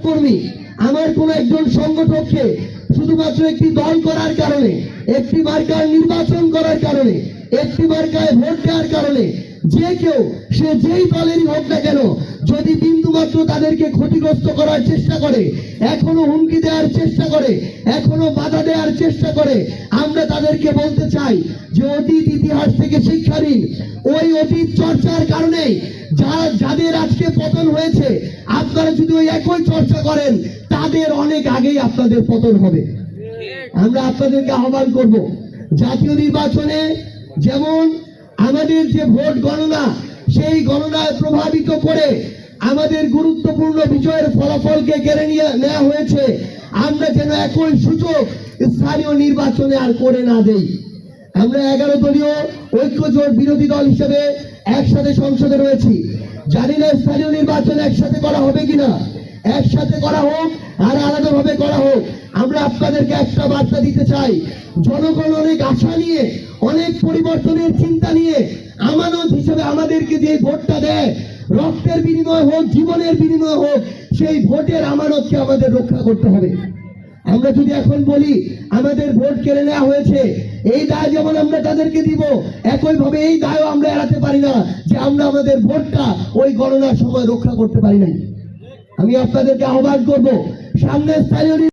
কর্মী, আমার কোন একজন সংগঠককে শুধুমাত্র একটি দল করার কারণে, একটি মার্কার নির্বাচন করার কারণে, একটি মার্কায় ভোট দেওয়ার কারণে যে কেউ সে যেই দলেরই হোক না কেন যদি বিন্দুমাত্র তাদেরকে ক্ষতিগ্রস্ত করার চেষ্টা করে, এখনো হুমকি দেওয়ার চেষ্টা করে, এখনো বাধা দেওয়ার চেষ্টা করে, আমরা তাদেরকে বলতে চাই যে অতীত ইতিহাস থেকে শিক্ষা নিন। ওই অতীত চর্চার কারণেই যাদের আজকে পতন হয়েছে, আপনারা যদি ওই একই চর্চা করেন তাদের অনেক আগেই আপনাদের পতন হবে। আমরা আপনাদেরকে আহ্বান করব, জাতীয় নির্বাচনে যেমন আমাদের যে ভোট গণনা, সেই গণনায় প্রভাবিত করে আমাদের গুরুত্বপূর্ণ বিজয়ের ফলাফলকে কেড়ে নেওয়া হয়েছে, আমরা যেন একই সুযোগ স্থানীয় নির্বাচনে আর করে না দেই। আমরা 11 দলীয় ঐক্যজোট বিরোধী দল হিসেবে একসাথে সংসদে রয়েছি। জানি না স্থানীয় নির্বাচন একসাথে করা হবে কিনা, একসাথে করা হোক আর আলাদাভাবে করা হোক, আমরা আপনাদেরকে একটা বার্তা দিতে চাই। জনগণ অনেক আশা নিয়ে, অনেক পরিবর্তনের চিন্তা নিয়ে আমানত হিসেবে আমাদেরকে যে ভোটটা দেয়, রক্তের বিনিময় হোক, জীবনের বিনিময় হোক, সেই ভোটের আমানতকে আমাদের রক্ষা করতে হবে। আমরা যদি এখন বলি আমাদের ভোট কেড়ে নেওয়া হয়েছে, এই দায় যেমন আমরা তাদেরকে দিব, একইভাবে এই দায়ও আমরা এড়াতে পারি না যে আমরা আমাদের ভোটটা ওই গণনার সময় রক্ষা করতে পারি নাই। আমি আপনাদেরকে আহ্বান করব, সামনে স্থানীয়